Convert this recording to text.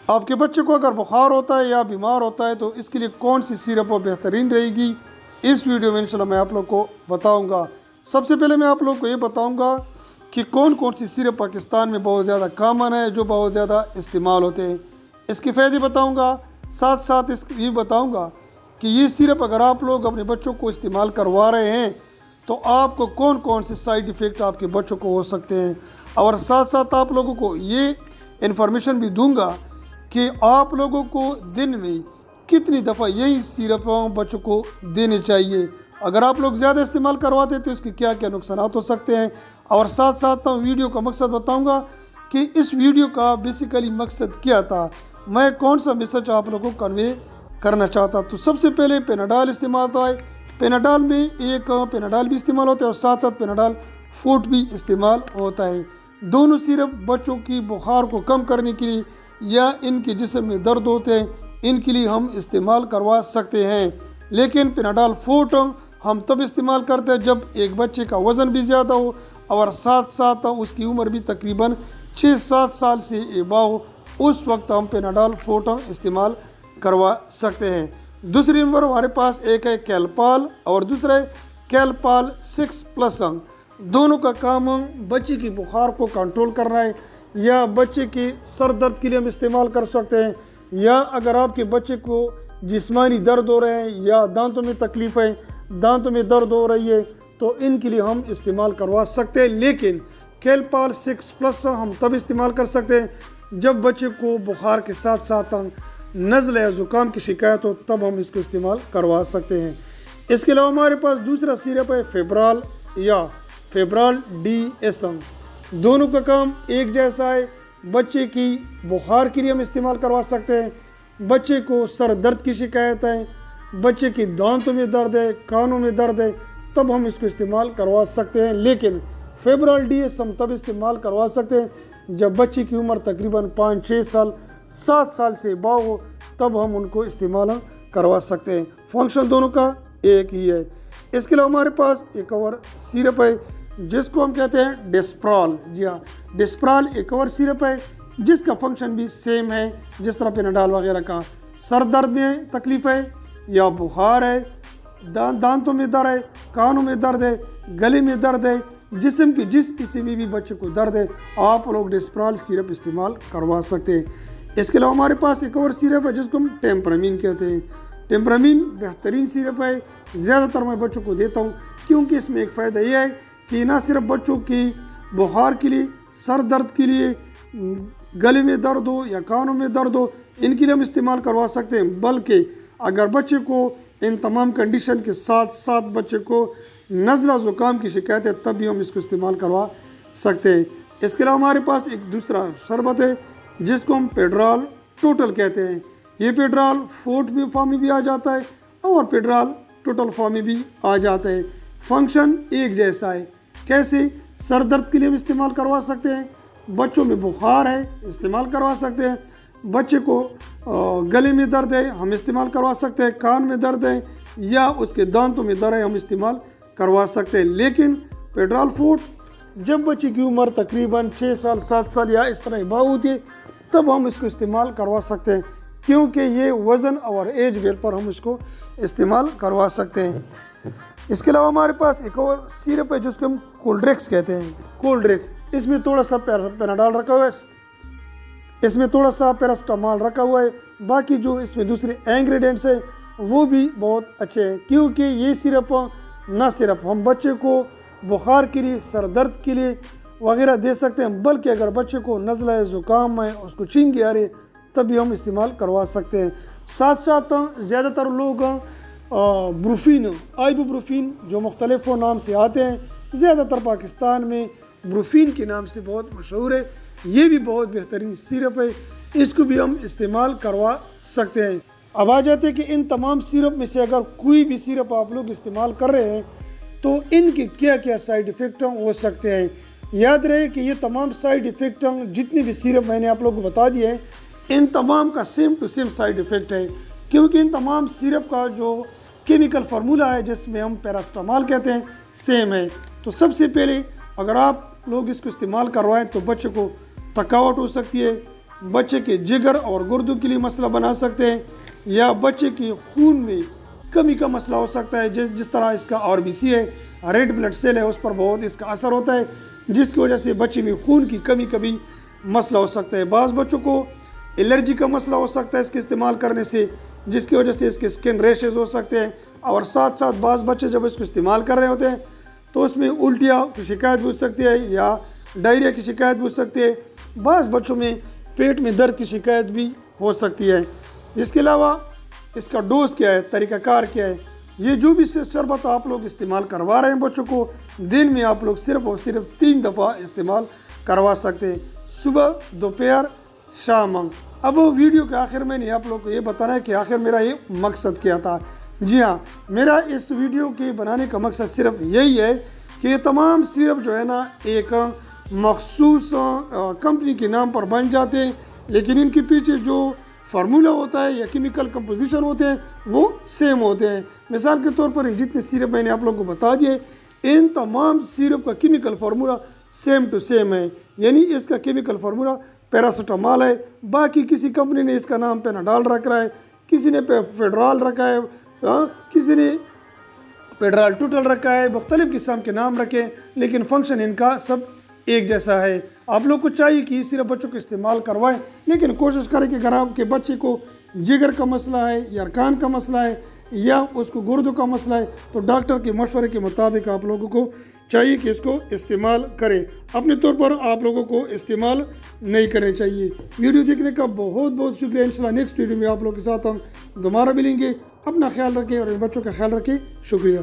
आपके बच्चे को अगर बुखार होता है या बीमार होता है तो इसके लिए कौन सी सिरप बेहतरीन रहेगी, इस वीडियो में इंशाल्लाह मैं आप लोग को बताऊंगा। सबसे पहले मैं आप लोग को ये बताऊंगा कि कौन कौन सी सिरप पाकिस्तान में बहुत ज़्यादा कॉमन है, जो बहुत ज़्यादा इस्तेमाल होते हैं। इसके फ़ायदे बताऊंगा, साथ साथ ये बताऊंगा कि ये सिरप अगर आप लोग अपने बच्चों को इस्तेमाल करवा रहे हैं तो आपको कौन कौन से साइड इफ़ेक्ट आपके बच्चों को हो सकते हैं। और साथ साथ आप लोगों को ये इन्फॉर्मेशन भी दूंगा कि आप लोगों को दिन में कितनी दफ़ा यही सिरप बच्चों को देने चाहिए। अगर आप लोग ज़्यादा इस्तेमाल करवाते तो इसके क्या क्या नुकसान हो सकते हैं। और साथ साथ वीडियो का मकसद बताऊंगा कि इस वीडियो का बेसिकली मकसद क्या था, मैं कौन सा मैसेज आप लोगों को कन्वे करना चाहता। तो सबसे पहले पेनाडाल इस्तेमाल होता है। पेनाडाल में एक पेनाडाल भी इस्तेमाल होता है और साथ साथ पेनाडाल फूट भी इस्तेमाल होता है। दोनों सिरप बच्चों की बुखार को कम करने के लिए या इनके जिस्म में दर्द होते हैं इनके लिए हम इस्तेमाल करवा सकते हैं। लेकिन पेनाडाल फूट हम तब इस्तेमाल करते हैं जब एक बच्चे का वज़न भी ज़्यादा हो और साथ साथ उसकी उम्र भी तकरीबन 6-7 साल से एबव हो, उस वक्त हम पेनाडाल फूट इस्तेमाल करवा सकते हैं। दूसरी नंबर हमारे पास एक है कैलपाल और दूसरा है कैलपाल 6+। दोनों का काम बच्चे की बुखार को कंट्रोल करना है या बच्चे के सर दर्द के लिए हम इस्तेमाल कर सकते हैं, या अगर आपके बच्चे को जिस्मानी दर्द हो रहे हैं या दांतों में तकलीफ़ है, दांतों में दर्द हो रही है, तो इनके लिए हम इस्तेमाल करवा सकते हैं। लेकिन कैलपाल 6+ हम तब इस्तेमाल कर सकते हैं जब बच्चे को बुखार के साथ साथ नज़ला या ज़ुकाम की शिकायत हो, तब हम इसको इस्तेमाल करवा सकते हैं। इसके अलावा हमारे पास दूसरा सिरप है फेब्राल या फेब्राल DS। दोनों का काम एक जैसा है। बच्चे की बुखार के लिए हम इस्तेमाल करवा सकते हैं। बच्चे को सर दर्द की शिकायत है, बच्चे की दांतों में दर्द है, कानों में दर्द है, तब हम इसको इस्तेमाल करवा सकते हैं। लेकिन फेब्राल DS हम तब इस्तेमाल करवा सकते हैं जब बच्चे की उम्र तकरीबन 5-6 साल 7 साल से अबव हो, तब हम उनको इस्तेमाल करवा सकते हैं। फंक्शन दोनों का एक ही है। इसके अलावा हमारे पास एक और सिरप है जिसको हम कहते हैं डेस्प्रॉल। जी हाँ, डेस्प्रॉल एक और सिरप है जिसका फंक्शन भी सेम है जिस तरह पेनाडाल वगैरह का। सर दर्द में तकलीफ़ है या बुखार है, दांतों में दर्द है, कानों में दर्द है, गले में दर्द है, जिस्म के जिस किसी में भी बच्चे को दर्द है, आप लोग डेस्प्रॉल सिरप इस्तेमाल करवा सकते हैं। इसके अलावा हमारे पास एक और सिरप है जिसको हम टेम्परामीन कहते हैं। टेम्परामीन बेहतरीन सिरप है, ज़्यादातर मैं बच्चों को देता हूँ क्योंकि इसमें एक फ़ायदा यह है कि ना सिर्फ बच्चों की बुखार के लिए, सर दर्द के लिए, गले में दर्द हो या कानों में दर्द हो, इनके लिए हम इस्तेमाल करवा सकते हैं, बल्कि अगर बच्चे को इन तमाम कंडीशन के साथ साथ बच्चे को नज़ला ज़ुकाम की शिकायत है तब भी हम इसको इस्तेमाल करवा सकते हैं। इसके अलावा हमारे पास एक दूसरा शरबत है जिसको हम पेड्राल टोटल कहते हैं। ये पेड्राल फूट भी फॉर्म में भी आ जाता है और पेड्राल टोटल फॉर्म में भी आ जाता है। फंक्शन एक जैसा है। कैसे? सर दर्द के लिए हम इस्तेमाल करवा सकते हैं, बच्चों में बुखार है इस्तेमाल करवा सकते हैं, बच्चे को गले में दर्द है हम इस्तेमाल करवा सकते हैं, कान में दर्द है या उसके दांतों में दर्द है हम इस्तेमाल करवा सकते हैं। लेकिन पेड्राल फूट जब बच्चे की उम्र तकरीबन 6 साल 7 साल या इस तरह अबव होती है तब हम इसको इस्तेमाल करवा सकते हैं, क्योंकि ये वज़न और एज बेल पर हम इसको इस्तेमाल करवा सकते हैं। इसके अलावा हमारे पास एक और सिरप है जिसको हम कोल्ड्रिक्स कहते हैं। कोल्ड्रिक्स, इसमें थोड़ा सा पेनाडाल रखा हुआ है, इसमें थोड़ा सा पैरास्टामॉल रखा हुआ है, बाकी जो इसमें दूसरे इंग्रेडिएंट्स है वो भी बहुत अच्छे हैं, क्योंकि ये सिरप ना सिर्फ हम बच्चे को बुखार के लिए, सर दर्द के लिए वगैरह दे सकते हैं, बल्कि अगर बच्चे को नज़ला है, ज़ुकाम है, उसको छींकी आ रही है तब भी हम इस्तेमाल करवा सकते हैं। साथ साथ ज़्यादातर लोग ब्रूफिन, आइबुप्रोफिन जो मुख्तलिफ नाम से आते हैं, ज़्यादातर पाकिस्तान में ब्रूफिन के नाम से बहुत मशहूर है। ये भी बहुत बेहतरीन सिरप है, इसको भी हम इस्तेमाल करवा सकते हैं। अब आ जाते हैं कि इन तमाम सिरप में से अगर कोई भी सिरप आप लोग इस्तेमाल कर रहे हैं तो इनके क्या क्या साइड इफ़ेक्ट हो सकते हैं। याद रहे कि ये तमाम साइड इफ़ेक्ट जितने भी सिरप मैंने आप लोगों को बता दिए हैं, इन तमाम का same to same side effect है, क्योंकि इन तमाम सिरप का जो केमिकल फार्मूला है जिसमें हम पैरास्टामॉल कहते हैं सेम है। तो सबसे पहले अगर आप लोग इसको इस्तेमाल करवाएं तो बच्चे को थकावट हो सकती है, बच्चे के जिगर और गुर्दों के लिए मसला बना सकते हैं, या बच्चे के खून में कमी का मसला हो सकता है। जिस तरह इसका RBC है, रेड ब्लड सेल है, उस पर बहुत इसका असर होता है, जिसकी वजह से बच्चे में खून की कमी कभी मसला हो सकता है। बाज़ बच्चों को एलर्जी का मसला हो सकता है इसके इस्तेमाल करने से, जिसकी वजह से इसके स्किन रैशेज़ हो सकते हैं। और साथ साथ बाज़ बच्चे जब इसको इस्तेमाल कर रहे होते हैं तो उसमें उल्टियाँ की शिकायत भी हो सकती है या डायरिया की शिकायत भी हो सकती है। बाज़ बच्चों में पेट में दर्द की शिकायत भी हो सकती है। इसके अलावा इसका डोज क्या है, तरीक़ाकार क्या है, ये जो भी शरबत आप लोग इस्तेमाल करवा रहे हैं बच्चों को, दिन में आप लोग सिर्फ़ और सिर्फ 3 दफ़ा इस्तेमाल करवा सकते हैं, सुबह, दोपहर, शाम। अब वीडियो के आखिर में आप लोग को ये बताना है कि आखिर मेरा ये मकसद क्या था। जी हाँ, मेरा इस वीडियो के बनाने का मकसद सिर्फ यही है कि ये तमाम सिरप जो है ना एक मखसूस कंपनी के नाम पर बन जाते हैं, लेकिन इनके पीछे जो फार्मूला होता है या केमिकल कंपोजिशन होते हैं वो सेम होते हैं। मिसाल के तौर पर जितने सिरप मैंने आप लोगों को बता दिए, इन तमाम सिरप का chemical formula same to same है, यानी इसका केमिकल फार्मूला पैरासीटामॉल है। बाकी किसी कंपनी ने इसका नाम पेनाडॉल रखा है, किसी ने फेडरॉल रखा है, किसी ने पेडराल टोटल रखा है, मुख्तलिफ किस्म के नाम रखे, लेकिन फंक्शन इनका सब एक जैसा है। आप लोग को चाहिए कि सिर्फ बच्चों को इस्तेमाल करवाएं, लेकिन कोशिश करें कि अगर आपके बच्चे को जिगर का मसला है या अरकान का मसला है या उसको गुर्दों का मसला है तो डॉक्टर के मशवरे के मुताबिक आप लोगों को चाहिए कि इसको इस्तेमाल करें। अपने तौर पर आप लोगों को इस्तेमाल नहीं करने चाहिए। वीडियो देखने का बहुत बहुत शुक्रिया। इंशाल्लाह नेक्स्ट वीडियो में आप लोगों के साथ हम दोबारा मिलेंगे। अपना ख्याल रखें और इन बच्चों का ख्याल रखें। शुक्रिया।